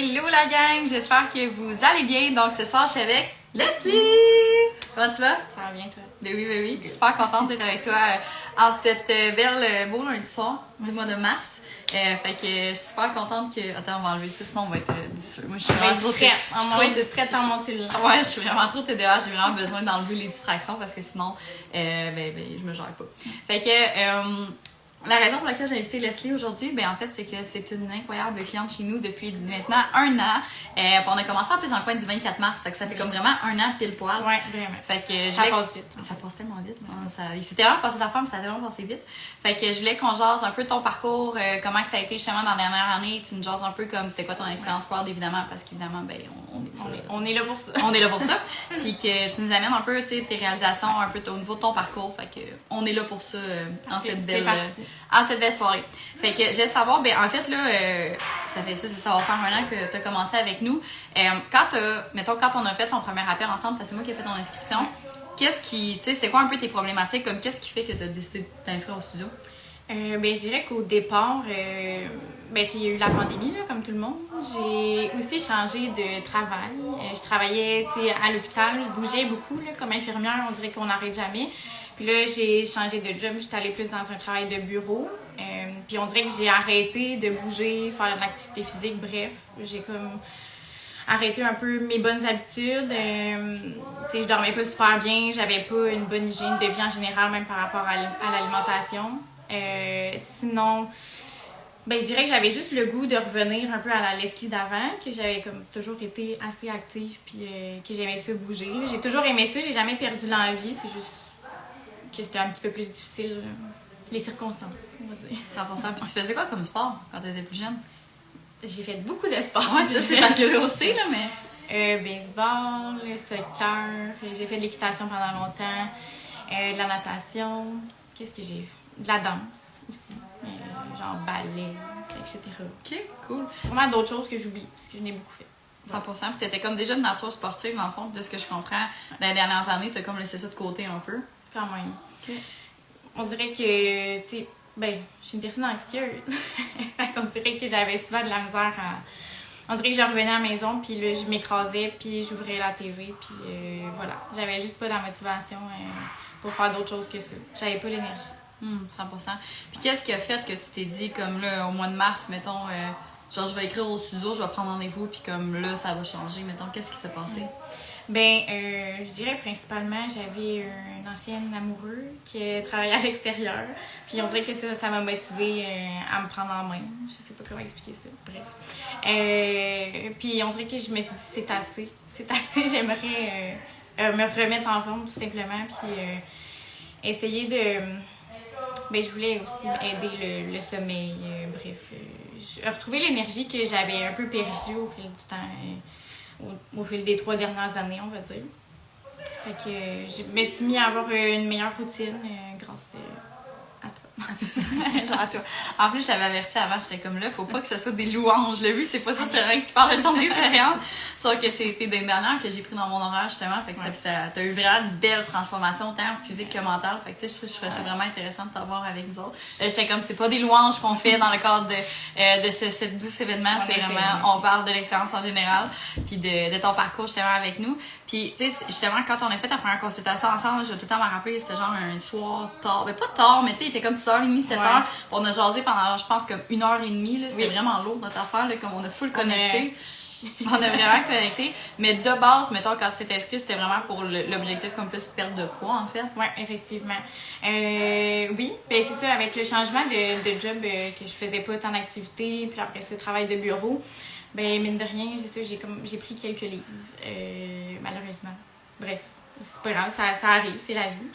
Hello la gang, j'espère que vous allez bien. Donc ce soir, je suis avec Leslie. Comment tu vas? Ça va bien, toi? Ben oui, ben oui. Je suis super contente d'être avec toi en cette belle, beau lundi soir du mois de mars. Fait que je suis super contente que... Attends, on va enlever ça, sinon on va être déçus. Moi, je suis vraiment trop traite dans mon cellulaire. Ouais, je suis vraiment trop TDA. J'ai vraiment besoin d'enlever les distractions parce que sinon, je me gère pas. Fait que... la raison pour laquelle j'ai invité Leslie aujourd'hui, en fait, c'est que c'est une incroyable cliente chez nous depuis maintenant 1 an. On a commencé en plus dans le coin du 24 mars, fait que ça fait comme vraiment 1 an pile poil. Ouais, vraiment. Fait que ça passe vite. Ça passe tellement vite. Il s'était vraiment passé d'affaires, mais ça a vraiment passé vite. Fait que je voulais qu'on jase un peu de ton parcours, comment que ça a été justement dans la dernière année. Tu nous jases un peu comme c'était quoi ton expérience sport, évidemment, parce qu'évidemment, on est là pour ça. On est là pour ça. Puis que tu nous amènes un peu, tes réalisations, un peu au niveau de ton parcours. Fait que on est là pour ça en cette belle soirée. Fait que je vais savoir, en fait, là, ça va faire 1 an que tu as commencé avec nous. Quand on a fait ton premier appel ensemble, parce que c'est moi qui ai fait ton inscription, c'était quoi un peu tes problématiques, comme qu'est-ce qui fait que tu as décidé de t'inscrire au studio? Je dirais qu'au départ, il y a eu la pandémie, là, comme tout le monde. J'ai aussi changé de travail. Je travaillais à l'hôpital, je bougeais beaucoup là, comme infirmière, on dirait qu'on n'arrête jamais. Puis là, j'ai changé de job, j'étais allée plus dans un travail de bureau. Puis on dirait que j'ai arrêté de bouger, faire de l'activité physique, bref. J'ai comme arrêté un peu mes bonnes habitudes. Je dormais pas super bien, j'avais pas une bonne hygiène de vie en général, même par rapport à l'alimentation. Sinon, je dirais que j'avais juste le goût de revenir un peu à la Leslie d'avant, que j'avais comme toujours été assez active puis que j'aimais ça bouger. J'ai toujours aimé ça, j'ai jamais perdu l'envie, c'est juste que c'était un petit peu plus difficile, les circonstances, on va dire. 100%. Puis tu faisais quoi comme sport quand tu étais plus jeune? J'ai fait beaucoup de sport. Ouais, ça c'est ta curiosité, là, mais... baseball, le soccer, j'ai fait de l'équitation pendant longtemps, de la natation, qu'est-ce que j'ai fait? De la danse aussi, genre ballet, etc. Ok, cool. Vraiment d'autres choses que j'oublie, parce que je n'ai beaucoup fait. 100%. Puis t'étais comme déjà de nature sportive, dans le fond, de ce que je comprends. Dans les dernières années, t'as comme laissé ça de côté un peu. Quand même. Okay. On dirait que, je suis une personne anxieuse. On dirait que j'avais souvent de la misère à... On dirait que je revenais à la maison, puis là, je m'écrasais, puis j'ouvrais la TV, puis voilà. J'avais juste pas la motivation pour faire d'autres choses que ça. J'avais pas l'énergie. 100%. Puis qu'est-ce qui a fait que tu t'es dit, comme là, au mois de mars, mettons, genre je vais écrire au studio, je vais prendre rendez-vous, puis comme là, ça va changer, mettons, qu'est-ce qui s'est passé? Je dirais principalement, j'avais un ancien amoureux qui travaillait à l'extérieur. Puis on dirait que ça m'a motivée à me prendre en main. Je sais pas comment expliquer ça. Bref. Puis on dirait que je me suis dit, c'est assez. C'est assez, j'aimerais me remettre en forme tout simplement. Puis essayer de... je voulais aussi aider le sommeil. Retrouver l'énergie que j'avais un peu perdue au fil du temps. Au fil des 3 dernières années, on va dire. Fait que je me suis mis à avoir une meilleure routine grâce à toi. Genre à toi. En plus, je t'avais averti avant, j'étais comme là, faut pas que ce soit des louanges. Le but, c'est pas ça, c'est vrai que tu parles de ton expérience. Sauf que c'était des dernières que j'ai pris dans mon horaire, justement. Fait que t'as eu vraiment une belle transformation, tant physique que mentale. Fait que je trouvais ça vraiment intéressant de t'avoir avec nous autres. J'étais comme, c'est pas des louanges qu'on fait dans le cadre de ce doux événement. C'est vraiment, on parle de l'expérience en général, puis de ton parcours, justement, avec nous. Puis, tu sais, justement, quand on a fait ta première consultation ensemble, je vais tout le temps me rappeler, c'était genre un soir tard. Pas tard, mais tu sais, il était comme 6h30, 7h. On a jasé pendant, je pense, comme 1h30. Là. C'était vraiment lourd, notre affaire, là, comme on a full connecté. On a vraiment connecté. Mais de base, mettons, quand tu t'es inscrit, c'était vraiment pour l'objectif comme plus perte de poids, en fait. Oui, effectivement. Oui, c'est ça, avec le changement de job, que je faisais pas tant d'activités, puis après ce travail de bureau, mine de rien, c'est ça, j'ai pris quelques livres, malheureusement. Bref, c'est pas grave, ça arrive, c'est la vie.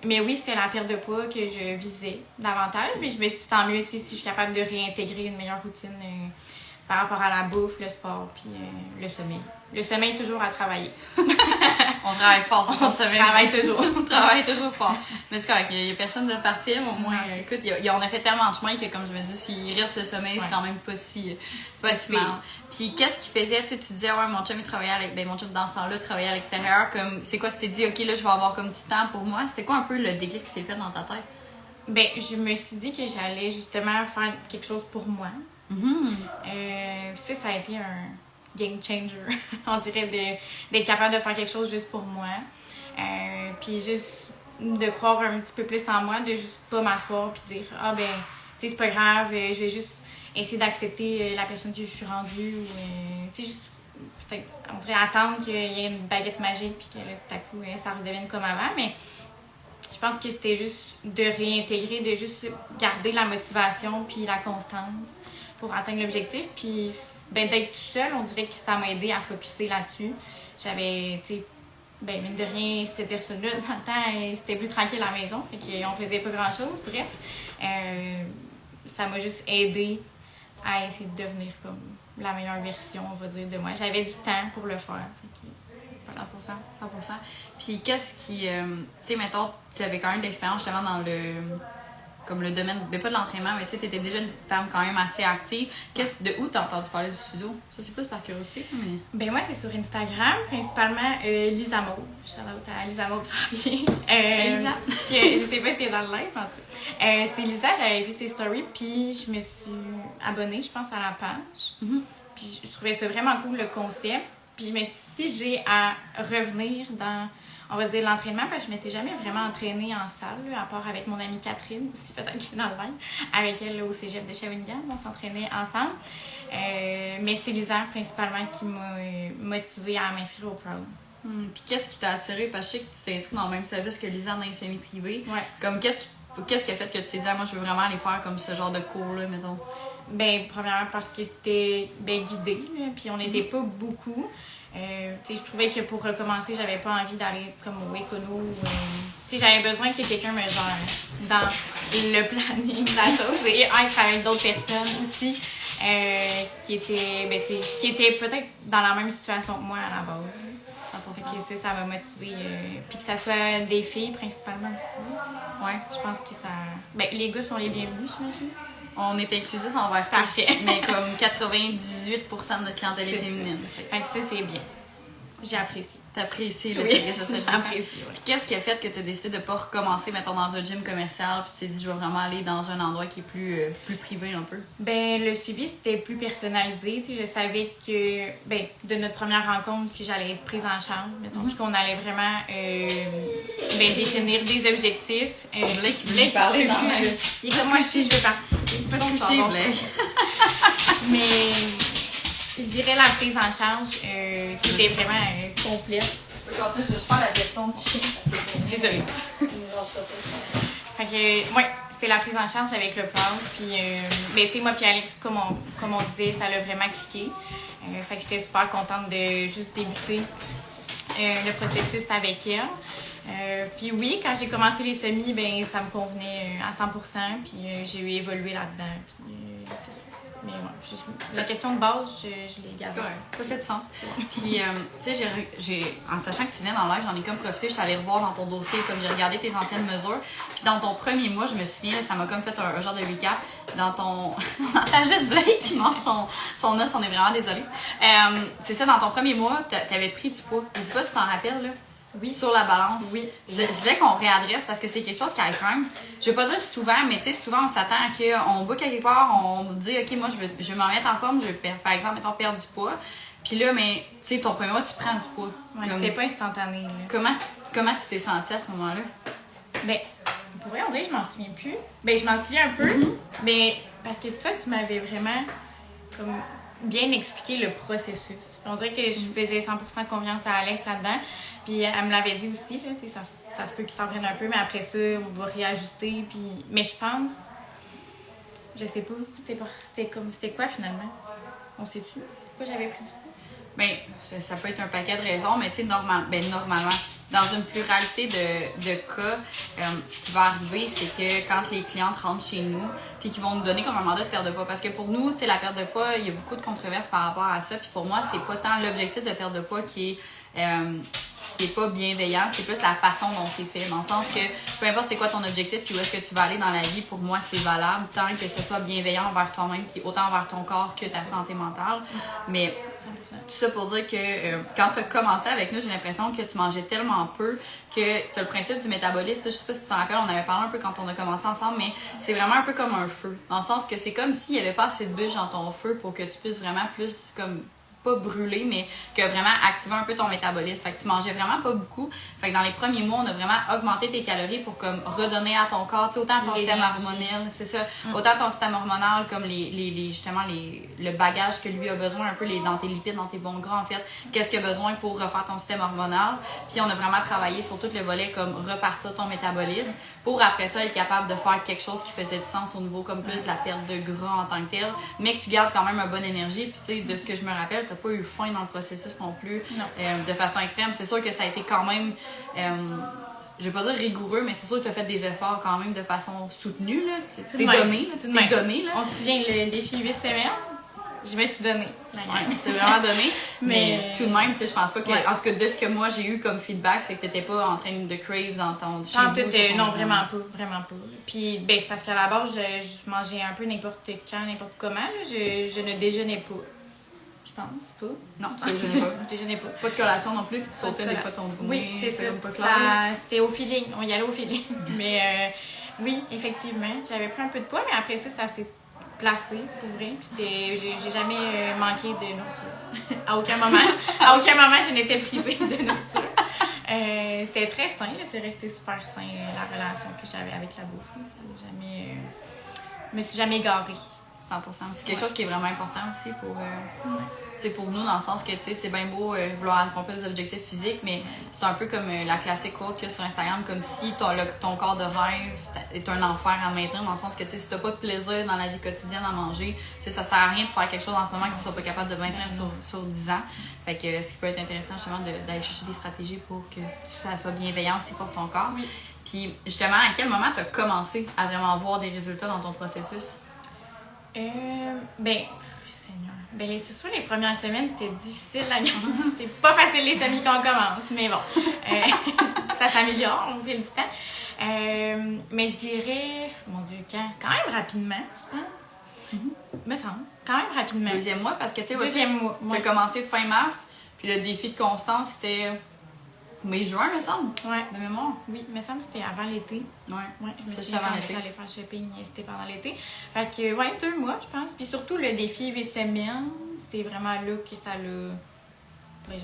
Mais oui, c'était la perte de poids que je visais davantage, mais je me suis dit, tant mieux, si je suis capable de réintégrer une meilleure routine par rapport à la bouffe, le sport, puis le sommeil. Le sommeil, toujours à travailler. On travaille fort sur son sommeil. On travaille toujours fort. Mais c'est correct, il n'y a personne de parfait, mais au moins, écoute, on a fait tellement de chemin que, comme je me dis, s'il reste le sommeil, c'est quand même pas si mal. Puis qu'est-ce qui faisait, tu disais, mon chum, il travaillait mon chum dans ce temps-là, travaillait à l'extérieur, comme, c'est quoi, tu t'es dit, ok, là, je vais avoir comme du temps pour moi. C'était quoi un peu le déclic qui s'est fait dans ta tête? Je me suis dit que j'allais justement faire quelque chose pour moi. Ça a été un game changer, on dirait, d'être capable de faire quelque chose juste pour moi. Puis juste de croire un petit peu plus en moi, de juste pas m'asseoir puis dire ah ben, tu sais, c'est pas grave, je vais juste essayer d'accepter la personne que je suis rendue ou tu sais, juste peut-être on dirait attendre qu'il y ait une baguette magique puis que là, tout à coup ça redevienne comme avant. Mais je pense que c'était juste de réintégrer, de juste garder la motivation puis la constance pour atteindre l'objectif. Puis ben, d'être toute seule, on dirait que ça m'a aidé à focusser là-dessus. J'avais, tu sais, ben, mine de rien, cette personne-là, dans le temps, c'était plus tranquille à la maison. Fait qu'on faisait pas grand-chose. Bref, ça m'a juste aidé à essayer de devenir comme la meilleure version, on va dire, de moi. J'avais du temps pour le faire. Fait que, voilà. 100%. Puis qu'est-ce qui... tu sais, mettons, tu avais quand même de l'expérience justement dans le domaine, mais pas de l'entraînement, mais tu sais, t'étais déjà une femme quand même assez active. De où t'as entendu parler du studio? Ça, c'est plus par curiosité, mais... Ben moi, c'est sur Instagram, principalement Lisa Maud. Shout-out à Lisa Maud Fabier. C'est Lisa? Je sais pas si elle est dans le live, en tout cas. C'est Lisa, j'avais vu ses stories, puis je me suis abonnée, je pense, à la page. Puis je trouvais ça vraiment cool, le concept. Puis je me suis dit, si j'ai à revenir dans... on va dire l'entraînement, parce que je m'étais jamais vraiment entraînée en salle, là, à part avec mon amie Catherine, aussi peut-être qu'elle est dans le live, avec elle là, au cégep de Shawinigan, on s'entraînait ensemble. Mais c'est Lisa principalement qui m'a motivée à m'inscrire au Proud. Puis qu'est-ce qui t'a attiré? Parce que je sais que tu t'es inscrit dans le même service que Lisa dans les semi-privés. Ouais. Comme qu'est-ce qui a fait que tu t'es dit, moi je veux vraiment aller faire comme ce genre de cours-là, mettons? Ben, premièrement parce que c'était guidé, là, puis on n'était pas beaucoup. Je trouvais que pour recommencer, j'avais pas envie d'aller comme au Econo. J'avais besoin que quelqu'un me gère dans le planning de la chose et être avec d'autres personnes aussi qui étaient peut-être dans la même situation que moi à la base. Que ça m'a motivée. Puis que ça soit des filles principalement aussi. Ouais. Je pense que ça... Ben, les gars sont les bienvenus, j'imagine. On est inclusif envers tous, mais comme 98% de notre clientèle est féminine. Fait que ça, c'est bien. J'ai apprécié. T'apprécies le fait que ça soit j'apprécie, ouais. Qu'est-ce qui a fait que tu as décidé de ne pas recommencer, mettons, dans un gym commercial, puis tu t'es dit, je vais vraiment aller dans un endroit qui est plus privé un peu? Ben, le suivi, c'était plus personnalisé. Je savais que, ben, de notre première rencontre, que j'allais être prise en charge, mettons, puis qu'on allait vraiment définir des objectifs. Blake voulait parler dans le... Il est comme moi, si je veux participer. Pas coucher, Blake. Mais... je dirais la prise en charge qui était vraiment complète. Je vais faire la gestion du chien. Désolée. Fait que, ouais, c'était la prise en charge avec le plan. Puis, ben, tu sais, moi, puis Alex, comme on disait, ça l'a vraiment cliqué. Fait que j'étais super contente de juste débuter le processus avec elle. Puis oui, quand j'ai commencé les semis, ben ça me convenait à 100%. Puis j'ai évolué là-dedans. Puis mais ouais, la question de base, je l'ai gardée. Ça fait du sens. Puis, tu sais, en sachant que tu venais dans l'air, j'en ai comme profité, je suis allée revoir dans ton dossier, comme j'ai regardé tes anciennes mesures. Puis dans ton premier mois, je me souviens, ça m'a comme fait un genre de recap. Dans ton... on entend juste Blake qui mange son os, on est vraiment désolé. C'est ça, dans ton premier mois, t'avais pris du poids. Je sais pas si tu t'en rappelles, là. Oui. Sur la balance. Oui. Je voulais qu'on réadresse parce que c'est quelque chose qui arrive quand même. Je vais pas dire souvent, mais tu sais, souvent on s'attend à qu'on book quelque part, on dit, OK, moi, je veux m'en mettre en forme, je veux, par exemple, mettons, perdre du poids. Puis là, mais, tu sais, ton premier mois, tu prends du poids. Ouais, c'était pas instantané, là. Comment tu t'es sentie à ce moment-là? Ben, pour vrai, on dirait que je m'en souviens plus. Ben, je m'en souviens un peu, mais parce que toi, tu m'avais vraiment, comme, bien expliqué le processus. On dirait que je faisais 100% confiance à Alex là-dedans. Puis elle me l'avait dit aussi, là, ça se peut qu'il t'en prenne un peu, mais après ça, on va réajuster. Puis... mais je pense, je sais pas, c'était quoi finalement? On sait-tu? Pourquoi j'avais pris du poids? Bien, ça peut être un paquet de raisons, mais tu sais, normalement, dans une pluralité de cas, ce qui va arriver, c'est que quand les clientes rentrent chez nous, puis qu'ils vont nous donner comme un mandat de perte de poids, parce que pour nous, tu sais, la perte de poids, il y a beaucoup de controverses par rapport à ça, puis pour moi, c'est pas tant l'objectif de perte de poids qui est qui est pas bienveillant, c'est plus la façon dont c'est fait. Dans le sens que peu importe c'est quoi ton objectif puis où est-ce que tu vas aller dans la vie, pour moi c'est valable tant que ce soit bienveillant envers toi-même puis autant envers ton corps que ta santé mentale. Mais tout ça pour dire que quand tu as commencé avec nous, j'ai l'impression que tu mangeais tellement peu que tu as le principe du métabolisme. Je sais pas si tu t'en rappelles, on avait parlé un peu quand on a commencé ensemble, mais c'est vraiment un peu comme un feu. Dans le sens que c'est comme s'il n'y avait pas assez de bûches dans ton feu pour que tu puisses vraiment plus comme pas brûler, mais que vraiment activer un peu ton métabolisme. Fait que tu mangeais vraiment pas beaucoup. Fait que dans les premiers mois, on a vraiment augmenté tes calories pour comme redonner à ton corps, tu sais, autant ton système hormonal, c'est ça, autant ton système hormonal comme justement le bagage que lui a besoin, un peu dans tes lipides, dans tes bons gras en fait, qu'est-ce qu'il a besoin pour refaire ton système hormonal. Puis on a vraiment travaillé sur tout le volet comme repartir ton métabolisme pour après ça être capable de faire quelque chose qui faisait du sens au niveau comme plus de la perte de gras en tant que tel, mais que tu gardes quand même une bonne énergie. Puis tu sais, de ce que je me rappelle, t'as pas eu faim dans le processus non plus de façon extrême. C'est sûr que ça a été quand même, je vais pas dire rigoureux, mais c'est sûr que tu as fait des efforts quand même de façon soutenue. Là. Tu t'es donné. Là. On se souvient le défi 8 semaines. Je me suis donné. Ouais, c'est vraiment donné. mais tout de même, tu sais, je pense pas que. En tout cas, de ce que moi j'ai eu comme feedback, c'est que t'étais pas en train de crave dans ton non, vraiment pas. Puis, ben, c'est parce qu'à la base, je mangeais un peu n'importe quand, n'importe comment. Là. Je ne déjeunais pas. Je pense pas. Non, tu déjeunais pas. Je déjeunais pas. Pas de collation non plus, puis tu sautais des fois ton dîner. Oui, c'est ça. C'était au feeling. On y allait au feeling. Mais oui, effectivement, j'avais pris un peu de poids, mais après ça s'est placé, pour vrai. Puis j'ai jamais manqué de nourriture. À aucun moment, je n'étais privée de nourriture. C'était très sain, là. C'est resté super sain, la relation que j'avais avec la bouffe. Là. Ça n'a jamais... je me suis jamais égarée. 100%. C'est quelque chose qui est vraiment important aussi pour nous, dans le sens que c'est bien beau vouloir accomplir des objectifs physiques, mais c'est un peu comme la classique quote qu'il y a sur Instagram, comme si ton corps de rêve est un enfer à maintenir, dans le sens que si t'as pas de plaisir dans la vie quotidienne à manger, ça sert à rien de faire quelque chose en ce moment que tu sois pas capable de maintenir sur 10 ans. Fait que ce qui peut être intéressant justement d'aller chercher des stratégies pour que tu sois bienveillant aussi pour ton corps. Oui. Puis justement, à quel moment tu as commencé à vraiment voir des résultats dans ton processus? Ben, c'est sûr, les premières semaines, c'était difficile. C'est pas facile les semis qu'on commence, mais bon, ça s'améliore, on fait du temps. Mais je dirais, mon Dieu, quand même rapidement, je pense. Me semble, quand même rapidement. Deuxième mois, parce que tu sais, tu as commencé fin mars, puis le défi de constance, c'était mai-juin, me semble, de mémoire. Oui, me semble que c'était avant l'été. Ouais, c'est avant l'été. J'allais faire le shopping, c'était pendant l'été. Fait que, 2 mois, je pense. Puis surtout, le défi 8 semaines, c'est vraiment là que ça l'a...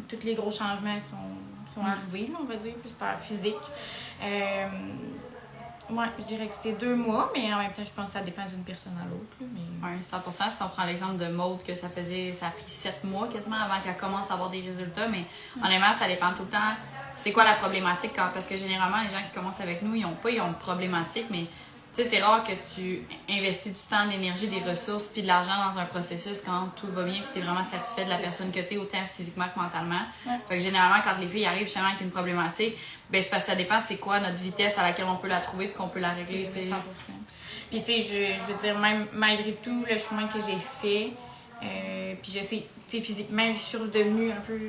tous les gros changements sont arrivés, là, on va dire, plus par physique. Je dirais que c'était 2 mois, mais en même temps, je pense que ça dépend d'une personne à l'autre. Mais... Oui, 100%. Si on prend l'exemple de Maud, que ça a pris 7 mois quasiment avant qu'elle commence à avoir des résultats, mais honnêtement, ça dépend tout le temps. C'est quoi la problématique? Parce que généralement, les gens qui commencent avec nous, ils ont une problématique, mais tu sais, c'est rare que tu investis du temps, de l'énergie, des ressources puis de l'argent dans un processus quand tout va bien puis tu es vraiment satisfait de la personne que tu es, autant physiquement que mentalement. Fait que généralement, quand les filles arrivent justement avec une problématique, ben c'est parce que ça dépend c'est quoi notre vitesse à laquelle on peut la trouver puis qu'on peut la régler. 100%. Puis tu sais, je veux dire, même malgré tout le chemin que j'ai fait, puis je sais, tu sais, physiquement, je suis redevenue un peu...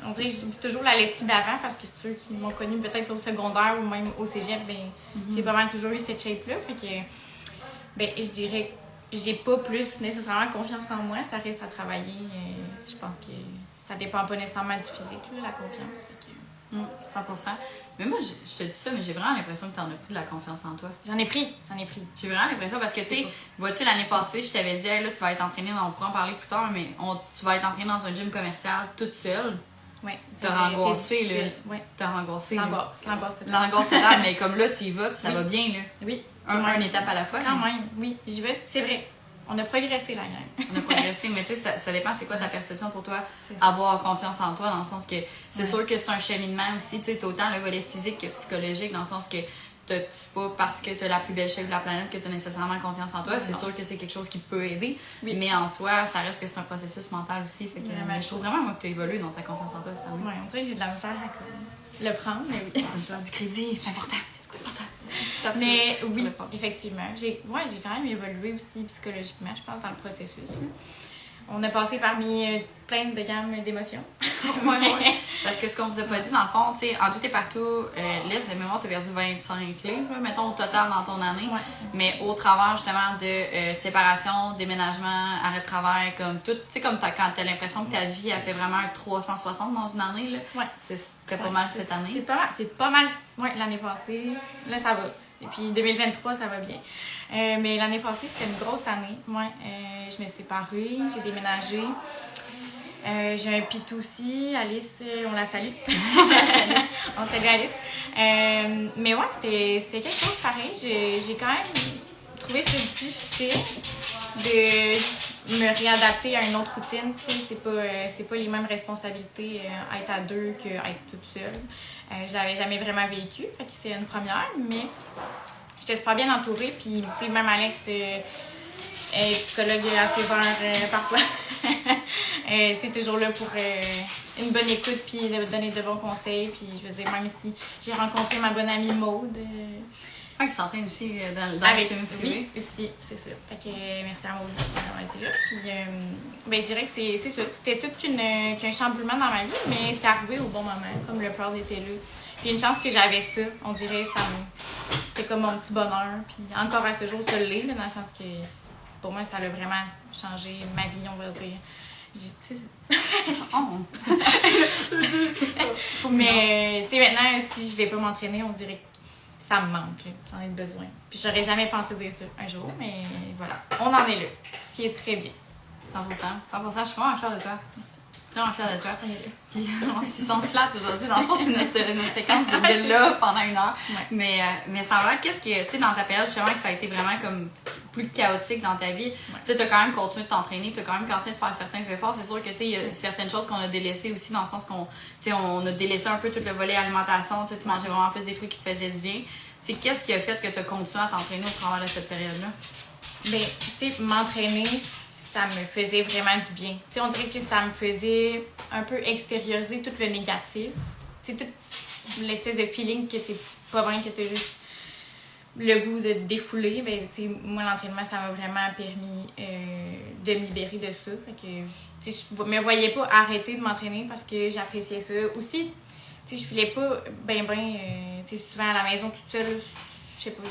On dirait que c'est toujours la Leslie d'avant, parce que ceux qui m'ont connue peut-être au secondaire ou même au cégep, j'ai pas mal toujours eu cette shape-là. Fait que, je dirais que j'ai pas plus nécessairement confiance en moi, ça reste à travailler. Je pense que ça dépend pas nécessairement du physique, là, la confiance. Fait que... 100%. Mais moi, je te dis ça, mais j'ai vraiment l'impression que t'en as pris de la confiance en toi. J'en ai pris. J'ai vraiment l'impression, parce que, tu sais, vois-tu, l'année passée, je t'avais dit, hey, là, tu vas être entraînée, on pourra en parler plus tard, mais tu vas être entraînée dans un gym commercial toute seule. Ouais, t'as angoissé, là. Ouais. T'as angoissé. L'angoisse totale, mais comme là, tu y vas, puis ça va bien, là. Oui. Une étape à la fois. Quand même, oui. J'y vais, c'est vrai. On a progressé, la gang. On a progressé, mais tu sais, ça dépend, c'est quoi ta perception pour toi, avoir confiance en toi, dans le sens que c'est sûr que c'est un cheminement aussi, tu sais, t'as autant le volet physique que psychologique, dans le sens que c'est pas parce que t'as la plus belle shape de la planète que t'as nécessairement confiance en toi. C'est sûr que c'est quelque chose qui peut aider, mais en soi, ça reste que c'est un processus mental aussi. Fait que, mais je trouve vraiment moi, que t'as évolué dans ta confiance en toi cette année. Oui, on dirait que j'ai de la misère à le prendre, mais oui. Tu du crédit, c'est important. Mais oui, effectivement. J'ai quand même évolué aussi psychologiquement, je pense, dans le processus. On a passé parmi plein de gammes d'émotions. Ouais. Parce que ce qu'on vous a pas dit, dans le fond, tu sais, en tout et partout, liste de mémoire, tu as perdu 25 livres, mettons, au total dans ton année. Ouais. Mais au travers, justement, de séparation, déménagement, arrêt de travail, comme tout, tu sais, comme quand t'as l'impression que ta vie a fait vraiment un 360 dans une année, là. Ouais. C'était pas mal cette année. C'est pas mal. Ouais, l'année passée, là, ça va. Et puis 2023, ça va bien. Mais l'année passée, c'était une grosse année. Ouais, je me suis séparée, j'ai déménagé. J'ai un pitou aussi, Alice, on la salue. On salue Alice. Mais ouais, c'était quelque chose de pareil. J'ai quand même trouvé ça difficile de me réadapter à une autre routine. Tu sais, c'est pas les mêmes responsabilités être à deux qu'être toute seule. Je l'avais jamais vraiment vécu, fait que c'était une première, mais j'étais super bien entourée. Puis, tu sais, même Alex est psychologue assez sévère parfois. Tu sais, toujours là pour une bonne écoute puis de donner de bons conseils. Puis, je veux dire, même si j'ai rencontré ma bonne amie Maude. Qui s'entraîne aussi dans le semi-privé. Oui, aussi, c'est ça. Fait que merci à Maude d'avoir été là. Puis, ben, je dirais que c'est ça. C'était tout qu'un chamboulement dans ma vie, mais c'est arrivé au bon moment, comme le Proud était là. Puis, une chance que j'avais ça, on dirait, c'était comme mon petit bonheur. Puis, encore à ce jour, ça l'est, dans le sens que pour moi, ça a vraiment changé ma vie, on va dire. C'est ça. Mais, tu sais, maintenant, si je vais pas m'entraîner, on dirait que ça me manque, j'en ai besoin. Puis j'aurais jamais pensé dire ça un jour, mais voilà, on en est là, ce qui est très bien. 100%, je suis vraiment fière de toi. Merci. Vraiment fière de toi. Puis, ouais, c'est son flat aujourd'hui. Dans le fond, c'est notre séquence de bill-là pendant 1 heure. Ouais. Mais ça va, qu'est-ce que, tu sais, dans ta période, justement, que ça a été vraiment comme plus chaotique dans ta vie, ouais. Tu sais, t'as quand même continué de t'entraîner, t'as quand même continué de faire certains efforts. C'est sûr que, tu sais, il y a certaines choses qu'on a délaissées aussi, dans le sens qu'on, tu sais, on a délaissé un peu tout le volet alimentation, tu sais, tu mangeais vraiment plus des trucs qui te faisaient du bien. Tu sais, qu'est-ce qui a fait que t'as continué à t'entraîner au travers de cette période-là? Ben, tu sais, m'entraîner, ça me faisait vraiment du bien. Tu sais, on dirait que ça me faisait un peu extérioriser tout le négatif. Tu sais, toute l'espèce de feeling que t'es pas bien, que t'as juste le goût de te défouler. Ben, tu sais, moi, l'entraînement, ça m'a vraiment permis de me libérer de ça. Fait que, tu sais, je me voyais pas arrêter de m'entraîner parce que j'appréciais ça. Aussi, tu sais, je filais pas ben, tu sais, souvent à la maison toute seule, je sais pas,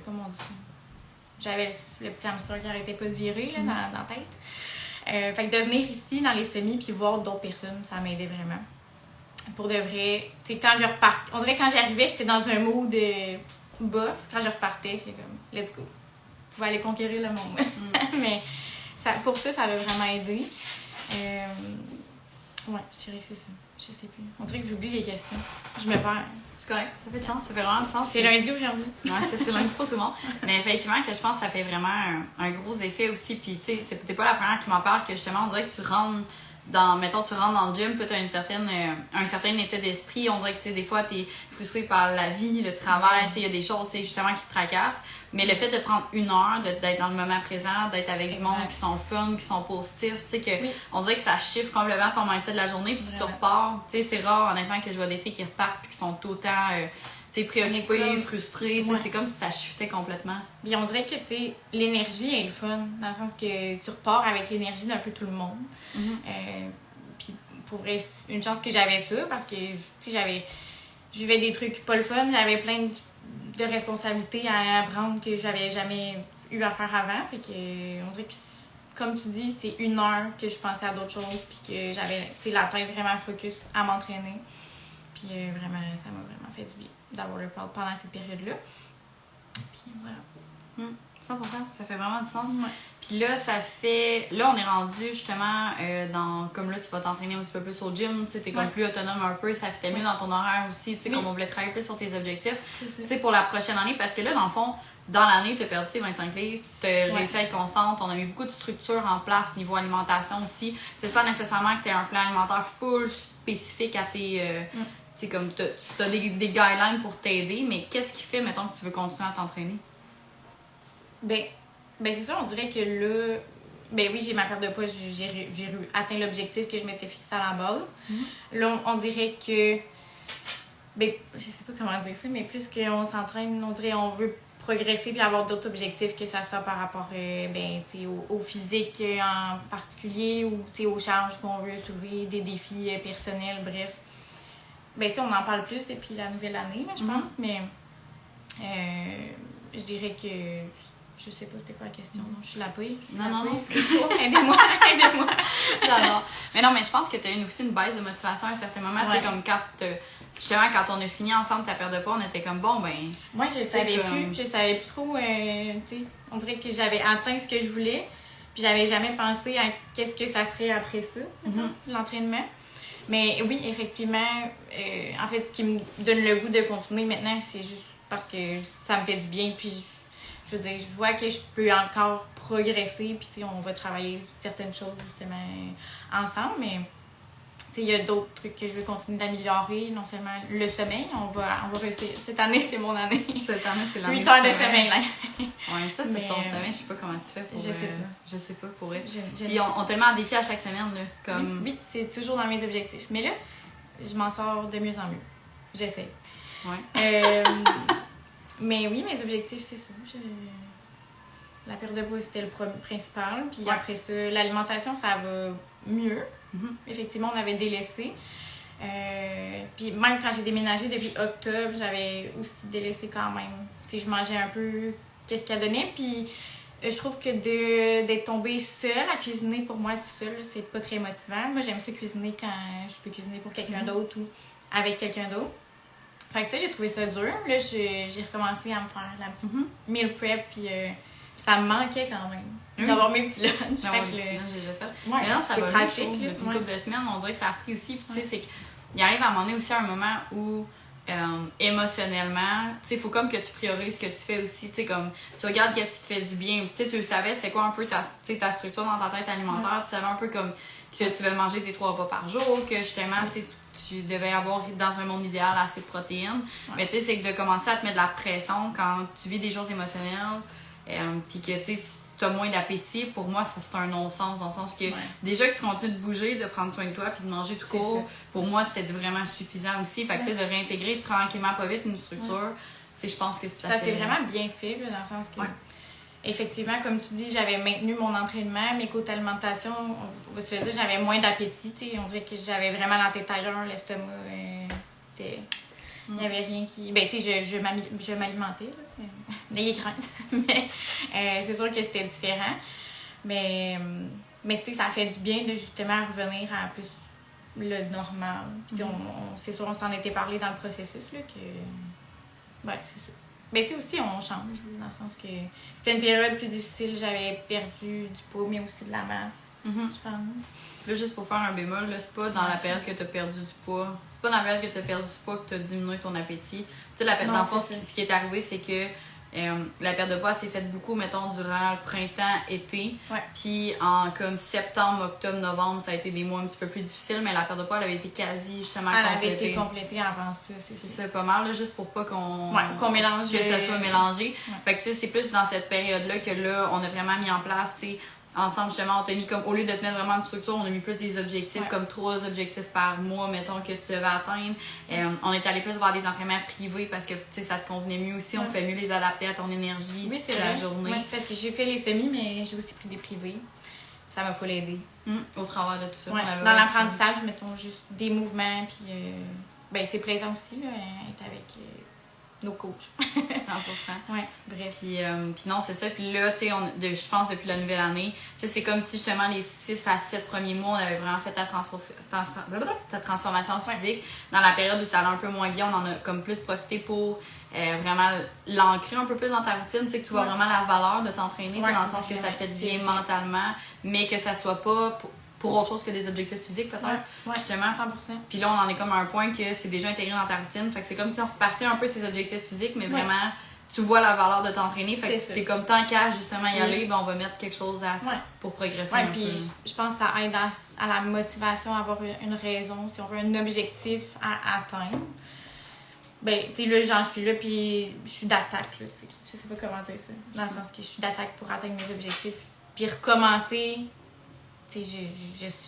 comment on dit ça? J'avais le petit hamster qui arrêtait pas de virer là, dans la tête. Fait que de venir ici dans les semis puis voir d'autres personnes, ça m'aidait vraiment. Pour de vrai, tu sais, quand je repartais, on dirait que quand j'arrivais, j'étais dans un mood bof. Quand je repartais, j'étais comme, let's go. Vous pouvez aller conquérir le monde. Mais pour ça, ça l'a vraiment aidé. Ouais, je dirais que c'est ça. Je sais plus. On dirait que j'oublie les questions. Je me perds. C'est correct, ça fait de sens, ça fait vraiment de sens. C'est lundi aujourd'hui. Ouais, c'est lundi pour tout le monde. Mais effectivement, que je pense que ça fait vraiment un gros effet aussi. Puis, tu sais, t'es pas la première qui m'en parle, que justement, on dirait que tu rentres dans le gym, puis t'as un certain état d'esprit. On dirait que, tu sais, des fois, t'es frustré par la vie, le travail, tu sais, il y a des choses, c'est justement qui te tracassent. Mais le fait de prendre 1 heure, d'être dans le moment présent, d'être avec du monde qui sont fun, qui sont positifs, tu sais, que on dirait que ça chiffre complètement ton mindset de la journée, puis tu repars. Tu sais, c'est rare, honnêtement, que je vois des filles qui repartent puis qui sont autant, tu sais, préoccupées, frustrées. Tu sais, c'est comme si ça shiftait complètement. Puis on dirait que, tu sais, l'énergie est le fun, dans le sens que tu repars avec l'énergie d'un peu tout le monde. Puis pour vrai, une chance que j'avais ça, parce que, tu sais, je vivais des trucs pas le fun, j'avais plein de responsabilités à prendre que j'avais jamais eu à faire avant. Fait que, on dirait que, comme tu dis, c'est 1 heure que je pensais à d'autres choses, puis que j'avais, tu sais, la tête vraiment focus à m'entraîner. Puis vraiment, ça m'a vraiment fait du bien d'avoir le Proud pendant cette période-là. Puis voilà. 100%, ça fait vraiment du sens. Ouais. Puis là, là, on est rendu justement comme là, tu vas t'entraîner un petit peu plus au gym, tu sais, t'es comme plus autonome un peu, ça fitait mieux dans ton horaire aussi, tu sais, comme on voulait travailler plus sur tes objectifs, tu sais, pour la prochaine année, parce que là, dans le fond, dans l'année, t'as perdu tes 25 livres, t'as réussi à être constante, on a mis beaucoup de structures en place niveau alimentation aussi. C'est ça nécessairement que t'aies un plan alimentaire full spécifique à tes... tu sais, comme t'as des guidelines pour t'aider, mais qu'est-ce qui fait, mettons, que tu veux continuer à t'entraîner? Ben c'est ça, on dirait que là, ben oui, j'ai ma perte de poids, j'ai atteint l'objectif que je m'étais fixé à la base. Là, on dirait que, ben, je sais pas comment dire ça, mais plus qu'on s'entraîne, on dirait on veut progresser puis avoir d'autres objectifs, que ça soit par rapport au physique en particulier ou aux charges qu'on veut soulever, des défis personnels, bref. On en parle plus depuis la nouvelle année, là, je pense, mais je dirais que je sais pas c'était quoi la question. Je suis la paix. Non. Aidez-moi. Non. Mais non, mais je pense que tu as aussi une baisse de motivation à un certain moment. Tu sais, comme justement, quand on a fini ensemble ta perte de poids, on était comme bon, ben. Moi, je savais plus trop. Tu sais, on dirait que j'avais atteint ce que je voulais, puis j'avais jamais pensé à qu'est-ce que ça serait après ça, l'entraînement. Mais oui, effectivement, en fait, ce qui me donne le goût de continuer maintenant, c'est juste parce que ça me fait du bien, puis je veux dire, je vois que je peux encore progresser, puis on va travailler certaines choses justement ensemble, mais il y a d'autres trucs que je veux continuer d'améliorer, non seulement le sommeil, on va réussir. Cette année, c'est mon année. Cette année, c'est l'année 8 heures de sommeil, là. Ouais, ça, c'est ton sommeil, je sais pas comment tu fais pour... Je sais pas pour eux. Puis on te met en défi à chaque semaine, là, comme... Oui, c'est toujours dans mes objectifs. Mais là, je m'en sors de mieux en mieux. J'essaie. Ouais. Mais oui, mes objectifs, c'est ça. La perte de poids, c'était le principal. Puis après ça, l'alimentation, ça va mieux. Effectivement, on avait délaissé. Puis même quand j'ai déménagé depuis octobre, j'avais aussi délaissé quand même. Tu sais, je mangeais un peu qu'est-ce qu'elle donnait. Puis je trouve que d'être tombée seule à cuisiner pour moi tout seul, c'est pas très motivant. Moi, j'aime ça cuisiner quand je peux cuisiner pour quelqu'un d'autre ou avec quelqu'un d'autre. Fait que ça, j'ai trouvé ça dur. Là, j'ai recommencé à me faire la petite meal prep, puis ça me manquait quand même d'avoir mes petits lunchs. J'ai déjà fait. Ouais, mais non, ça va pratique. Depuis une couple de semaines, on dirait que ça a pris aussi. Puis tu sais, c'est qu'il arrive à un moment donné aussi un moment où émotionnellement, tu sais, il faut comme que tu priorises ce que tu fais aussi. Tu sais, comme tu regardes qu'est-ce qui te fait du bien. Tu sais, tu le savais, c'était quoi un peu ta structure dans ta tête alimentaire. Tu savais un peu comme que tu devais manger tes 3 repas par jour, que justement, tu devais avoir dans un monde idéal assez de protéines. Mais tu sais, c'est que de commencer à te mettre de la pression quand tu vis des choses émotionnelles, puis que tu sais, tu as moins d'appétit, pour moi, ça c'est un non-sens, dans le sens que déjà que tu continues de bouger, de prendre soin de toi, puis de manger tout court, pour moi, c'était vraiment suffisant aussi. Fait que tu sais, de réintégrer tranquillement, pas vite, une structure, tu sais, je pense que ça c'est vraiment bien fait, là, dans le sens que... Effectivement, comme tu dis, j'avais maintenu mon entraînement, mais côté alimentation, on va se le dire, j'avais moins d'appétit. On dirait que j'avais vraiment la tête ailleurs, l'estomac. Il n'y avait rien qui. Ben, tu sais, je m'alimentais, là. N'ayez crainte. Mais c'est sûr que c'était différent. Mais tu sais, ça fait du bien de justement revenir à plus le normal. Puis c'est sûr, on s'en était parlé dans le processus, là, que. Ouais, c'est ça. Mais tu sais aussi, on change, dans le sens que c'était une période plus difficile. J'avais perdu du poids, mais aussi de la masse, je pense. Là, juste pour faire un bémol, là, c'est pas dans la période que tu as perdu du poids. C'est pas dans la période que tu as perdu du poids que tu as diminué ton appétit. Tu sais, dans le fond, ce qui est arrivé, c'est que la perte de poids s'est faite beaucoup, mettons, durant le printemps, été. Puis en comme septembre, octobre, novembre, ça a été des mois un petit peu plus difficiles, mais la perte de poids, elle avait été quasi justement complétée. Elle avait été complétée avant ça, c'est pas mal, là, juste pour pas qu'on mélange. Que ça soit mélangé. Fait que tu sais, c'est plus dans cette période-là que là, on a vraiment mis en place, tu sais, ensemble, justement, on t'a mis comme, au lieu de te mettre vraiment une structure, on a mis plus des objectifs, comme 3 objectifs par mois, mettons, que tu devais atteindre. On est allé plus vers des entraînements privés parce que, tu sais, ça te convenait mieux aussi, on pouvait mieux les adapter à ton énergie, la journée. Oui, parce que j'ai fait les semis, mais j'ai aussi pris des privés. Ça m'a faut l'aider. Au travers de tout ça. Dans l'apprentissage, mettons, juste des mouvements, puis c'est plaisant aussi, là, être avec... nos coachs. 100%. Ouais, bref. Puis non, c'est ça. Puis là, tu sais, je pense depuis la nouvelle année, tu sais, c'est comme si justement les 6 à 7 premiers mois, on avait vraiment fait ta transformation physique. Dans la période où ça allait un peu moins bien, on en a comme plus profité pour vraiment l'ancrer un peu plus dans ta routine. Tu sais, que tu vois vraiment la valeur de t'entraîner, dans le sens que ça te fait du bien mentalement, mais que ça soit pas pour autre chose que des objectifs physiques, peut-être. Justement. 100%. Puis là, on en est comme à un point que c'est déjà intégré dans ta routine. Fait que c'est comme si on repartait un peu ces objectifs physiques, mais vraiment, tu vois la valeur de t'entraîner. Fait que t'es comme tant qu'à justement y aller, ben on va mettre quelque chose pour progresser. Ouais, puis je pense que ça aide à la motivation, à avoir une raison, si on veut un objectif à atteindre. Ben, tu sais, là, j'en suis là, puis je suis d'attaque, là, tu sais. Je sais pas comment dire ça. Dans le sens que je suis d'attaque pour atteindre mes objectifs. Puis recommencer.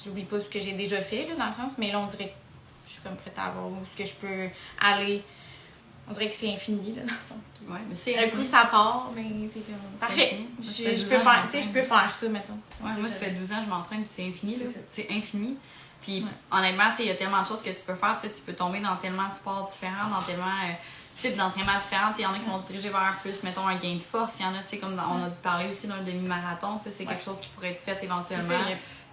J'oublie pas ce que j'ai déjà fait, là, dans le sens, mais là, on dirait que je suis comme prête à voir où est-ce que je peux aller on dirait que c'est infini, là, dans le sens que... Ouais, mais c'est un coup, ça part, mais c'est comme... Parfait! Je peux faire ça, mettons. Ouais, moi, ça fait 12 ans que je m'entraîne, puis c'est infini, là. C'est infini. Puis, Ouais. honnêtement, tu sais, il y a tellement de choses que tu peux faire. Tu sais, tu peux tomber dans tellement de sports différents, dans tellement types d'entraînement différents. Il y en a qui vont se diriger vers plus, mettons, un gain de force. Il y en a, tu sais, comme on a parlé aussi d'un demi-marathon, tu sais, c'est quelque chose qui pourrait être fait éventuellement.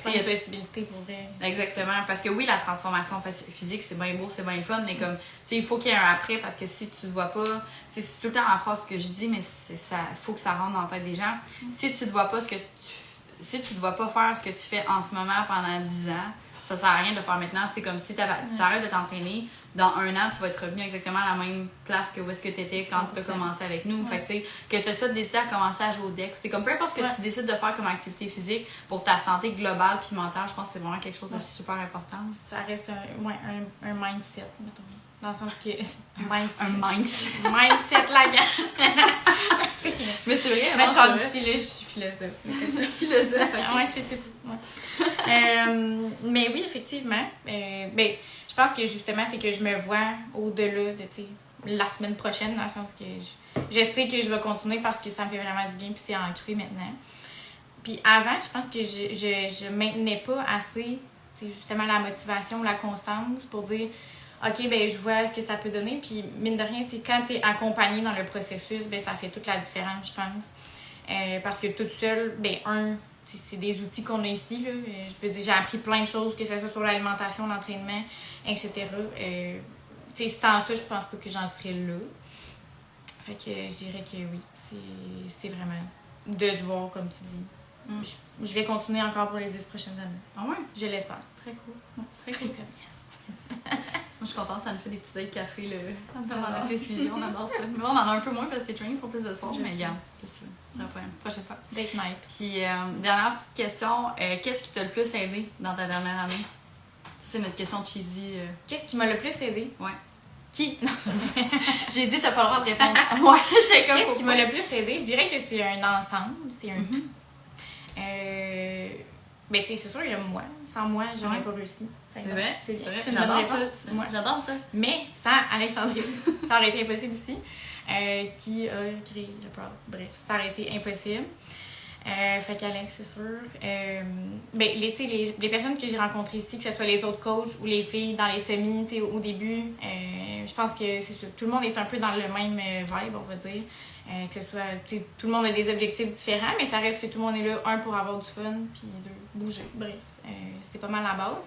Il y a des possibilités pour vrai. Exactement. Parce que oui, la transformation physique, c'est bien beau, c'est bien le fun, mais comme, tu sais, il faut qu'il y ait un après parce que si tu te vois pas, tu sais, c'est tout le temps la phrase que je dis, mais il faut que ça rentre dans la tête des gens. Si tu te vois pas si tu te vois pas faire ce que tu fais en ce moment pendant 10 ans, ça sert à rien de le faire maintenant. Tu sais, comme si tu arrêtes de t'entraîner, dans 1 an, tu vas être revenu exactement à la même place que où est-ce que tu étais quand tu as commencé avec nous. Fait que, tu sais, que ce soit de décider à commencer à jouer au deck. Tu sais, comme peu importe ce que tu décides de faire comme activité physique pour ta santé globale puis mentale, je pense que c'est vraiment quelque chose de super important. Ça reste un mindset, mettons. Dans le sens que... Un mindset. Mindset, la gamme. Mais c'est vrai, mais je suis d'ici, là, je suis philosophe. Philosophe. Ouais, je sais pas. Ouais. Mais oui, effectivement. Ben, je pense que justement, c'est que je me vois au-delà de, tu sais, la semaine prochaine, dans le sens que je sais que je vais continuer parce que ça me fait vraiment du bien puis c'est ancré maintenant. Puis avant, je pense que je maintenais pas assez, tu sais, justement, la motivation, la constance pour dire... OK, ben je vois ce que ça peut donner. Puis, mine de rien, quand tu es accompagné dans le processus, ben ça fait toute la différence, je pense. Parce que toute seule, ben c'est des outils qu'on a ici, là. Je veux dire, j'ai appris plein de choses, que ce soit sur l'alimentation, l'entraînement, etc. Sans ça, je pense pas que j'en serais là. Fait que je dirais que oui, c'est vraiment de devoir, comme tu dis. Je vais continuer encore pour les 10 prochaines années. Ah ouais? Je l'espère. Très cool. Très cool. Moi, je suis contente, ça nous fait des petits dates café là, devant notre suivi. On adore ça. Mais on en a un peu moins parce que les trainings sont plus de soir, mais regarde, qu'est-ce que tu veux? C'est un problème. Prochaine fois. Date night. Puis, dernière petite question, qu'est-ce qui t'a le plus aidé dans ta dernière année? C'est notre question cheesy. Qu'est-ce qui m'a le plus aidé? Ouais. Qui? J'ai dit, t'as pas le droit de répondre. Ouais, j'ai comme. Qu'est-ce qui m'a le plus aidé? Je dirais que c'est un ensemble, c'est un tout. Mais tu sais, c'est sûr, il y a moi. Sans moi, j'aurais pas réussi. C'est vrai, c'est vrai. J'adore ça. J'adore ça. Mais sans Alexandrine, ça aurait été impossible aussi. Qui a créé le Proud. Bref, ça aurait été impossible. Fait qu'Alex, c'est sûr. Les personnes que j'ai rencontrées ici, que ce soit les autres coachs ou les filles dans les semis, au début, je pense que c'est ça. Tout le monde est un peu dans le même vibe, on va dire. Que ce soit, tout le monde a des objectifs différents, mais ça reste que tout le monde est là, un, pour avoir du fun, puis deux, bouger. Bref, c'était pas mal la base.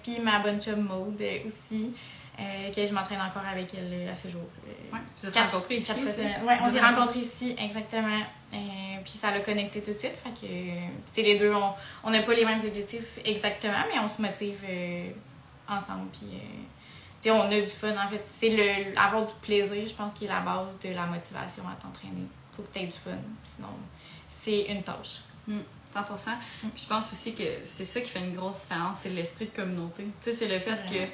Puis ma bonne chum Maude aussi, que je m'entraîne encore avec elle à ce jour. Ouais, vous êtes rencontrés ici? Ouais, on s'est rencontrés ici, exactement. Puis ça l'a connecté tout de suite. Fait que, les deux, on n'a pas les mêmes objectifs exactement, mais on se motive ensemble. Puis, on a du fun, en fait. C'est avoir du plaisir, je pense, qui est la base de la motivation à t'entraîner. Il faut que tu aies du fun. Sinon, c'est une tâche. 100%. Puis je pense aussi que c'est ça qui fait une grosse différence, c'est l'esprit de communauté. Tu sais, c'est le fait que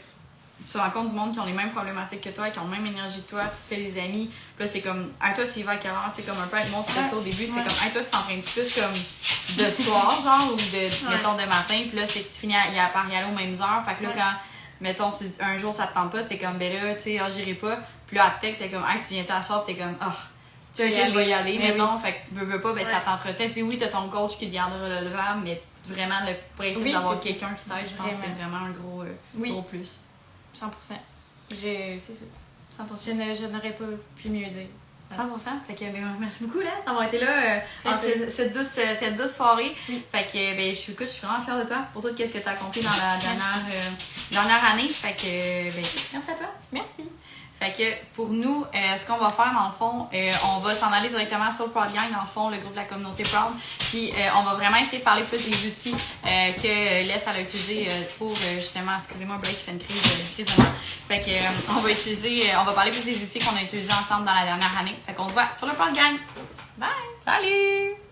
tu rencontres du monde qui ont les mêmes problématiques que toi, qui ont la même énergie que toi, tu te fais des amis. Puis là, c'est comme, toi, tu y vas à quelle heure? Tu sais, comme un peu avec moi, tu fais ça au début, c'est comme, toi, tu t'entraînes plus comme de soir, genre, ou mettons, de matin. Puis là, c'est que tu finis par y aller aux mêmes heures. Fait que là, quand, mettons, un jour, ça te tente pas, t'es comme, ben là, tu sais, j'irai pas. Puis là, après, c'est comme, tu viens-tu à soir, t'es comme, tu sais, ok, je vais y aller, mettons. Fait que, veux pas, ben ça t'entretient. Tu sais, oui, t'as ton coach qui te gardera devant, mais vraiment, le principe d'avoir quelqu'un qui t'aide, je pense que c'est vraiment un gros plus. 100%. C'est ça. 100%. Je n'aurais pas pu mieux dire. 100%. Fait que, merci beaucoup, là, d'avoir été là cette douce soirée. Fait que, je suis vraiment fière de toi pour tout ce que tu as accompli dans la dernière année. Fait que, merci à toi. Merci. Fait que pour nous, ce qu'on va faire dans le fond, on va s'en aller directement sur le Proud Gang, dans le fond, le groupe de la communauté Proud. Puis on va vraiment essayer de parler plus des outils que Les elle a utilisés pour justement, excusez-moi, Blake fait une crise de main. Fait que on va parler plus des outils qu'on a utilisés ensemble dans la dernière année. Fait qu'on se voit sur le Proud Gang. Bye! Salut!